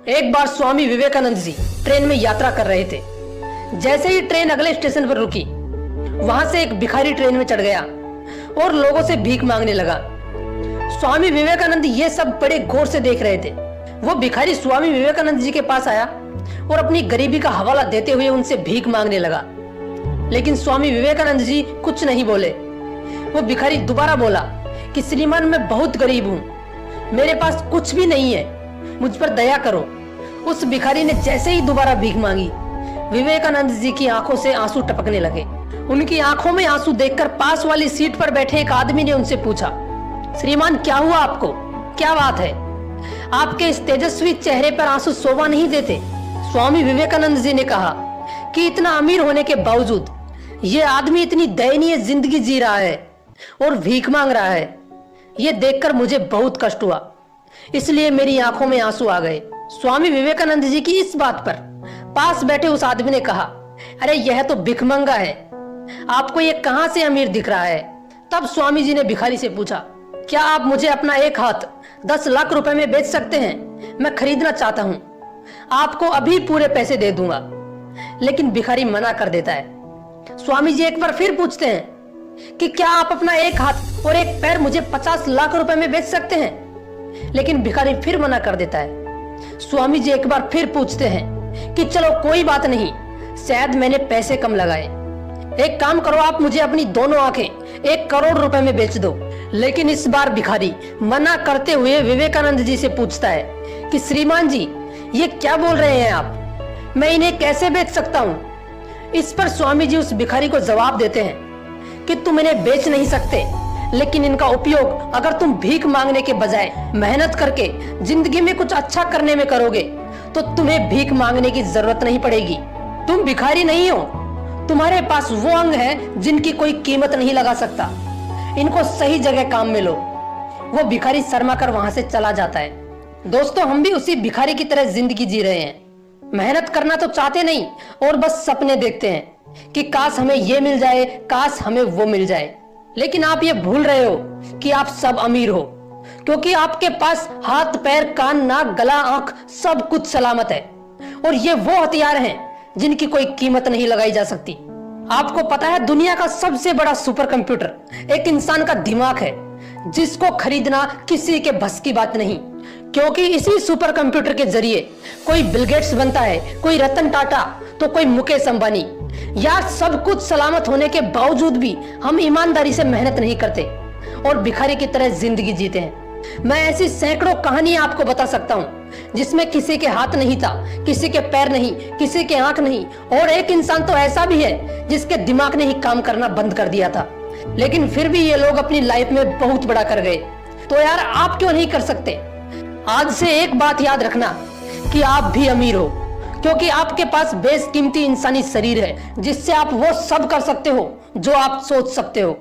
एक बार स्वामी विवेकानंद जी ट्रेन में यात्रा कर रहे थे। जैसे ही ट्रेन अगले स्टेशन पर रुकी, वहां से एक भिखारी ट्रेन में चढ़ गया और लोगों से भीख मांगने लगा। स्वामी विवेकानंद ये सब बड़े गौर से देख रहे थे। वो भिखारी स्वामी विवेकानंद जी के पास आया और अपनी गरीबी का हवाला देते हुए उनसे भीख मांगने लगा, लेकिन स्वामी विवेकानंद जी कुछ नहीं बोले। वो भिखारी दोबारा बोला कि श्रीमान, मैं बहुत गरीब हूँ, मेरे पास कुछ भी नहीं है, मुझ पर दया करो। उस भिखारी ने जैसे ही दोबारा भीख मांगी, विवेकानंद जी की आंखों से आंसू टपकने लगे। उनकी आंखों में आंसू देखकर पास वाली सीट पर बैठे एक आदमी ने उनसे पूछा, श्रीमान क्या हुआ आपको, क्या बात है? आपके इस तेजस्वी चेहरे पर आंसू शोभा नहीं देते। स्वामी विवेकानंद जी ने कहा कि इतना अमीर होने के बावजूद ये आदमी इतनी दयनीय जिंदगी जी रहा है और भीख मांग रहा है। ये देखकर मुझे बहुत कष्ट हुआ, इसलिए मेरी आंखों में आंसू आ गए। स्वामी विवेकानंद जी की इस बात पर पास बैठे उस आदमी ने कहा, अरे यह तो भिखमंगा है, आपको ये कहां से अमीर दिख रहा है? तब स्वामी जी ने भिखारी से पूछा, क्या आप मुझे अपना एक हाथ 10 लाख रुपए में बेच सकते हैं? मैं खरीदना चाहता हूं, आपको अभी पूरे पैसे दे दूंगा। लेकिन भिखारी मना कर देता है। स्वामी जी एक बार फिर पूछते हैं कि क्या आप अपना एक हाथ और एक पैर मुझे 50 लाख रुपए में बेच सकते हैं? लेकिन भिखारी फिर मना कर देता है। स्वामी जी एक बार फिर पूछते हैं कि चलो कोई बात नहीं, शायद मैंने पैसे कम लगाए, एक काम करो, आप मुझे अपनी दोनों आंखें 1 करोड़ रुपए में बेच दो। लेकिन इस बार भिखारी मना करते हुए विवेकानंद जी से पूछता है कि श्रीमान जी, ये क्या बोल रहे हैं आप, मैं इन्हें कैसे बेच सकता हूँ? इस पर स्वामी जी उस भिखारी को जवाब देते हैं कि तुम इन्हें बेच नहीं सकते, लेकिन इनका उपयोग अगर तुम भीख मांगने के बजाय मेहनत करके जिंदगी में कुछ अच्छा करने में करोगे तो तुम्हें भीख मांगने की जरूरत नहीं पड़ेगी। तुम भिखारी नहीं हो, तुम्हारे पास वो अंग है जिनकी कोई कीमत नहीं लगा सकता, इनको सही जगह काम में लो। वो भिखारी शर्मा कर वहां से चला जाता है। दोस्तों, हम भी उसी भिखारी की तरह जिंदगी जी रहे हैं। मेहनत करना तो चाहते नहीं और बस सपने देखते हैं कि काश हमें ये मिल जाए, काश हमें वो मिल जाए। लेकिन आप ये भूल रहे हो कि आप सब अमीर हो, क्योंकि आपके पास हाथ, पैर, कान, नाक, गला, आंख सब कुछ सलामत है। और ये वो हथियार हैं जिनकी कोई कीमत नहीं लगाई जा सकती। आपको पता है, दुनिया का सबसे बड़ा सुपर कंप्यूटर एक इंसान का दिमाग है, जिसको खरीदना किसी के बस की बात नहीं, क्योंकि इसी सुपर कंप्यूटर के जरिए कोई बिल गेट्स बनता है, कोई रतन टाटा, तो कोई मुकेश अंबानी। यार, सब कुछ सलामत होने के बावजूद भी हम ईमानदारी से मेहनत नहीं करते और भिखारी की तरह जिंदगी जीते हैं। मैं ऐसी सैकड़ों कहानियां आपको बता सकता हूँ जिसमें किसी के हाथ नहीं था, किसी के पैर नहीं, किसी के आंख नहीं, और एक इंसान तो ऐसा भी है जिसके दिमाग ने ही काम करना बंद कर दिया था, लेकिन फिर भी ये लोग अपनी लाइफ में बहुत बड़ा कर गए। तो यार, आप क्यों नहीं कर सकते? आज से एक बात याद रखना कि आप भी अमीर हो, क्योंकि आपके पास बेशकीमती इंसानी शरीर है जिससे आप वो सब कर सकते हो जो आप सोच सकते हो।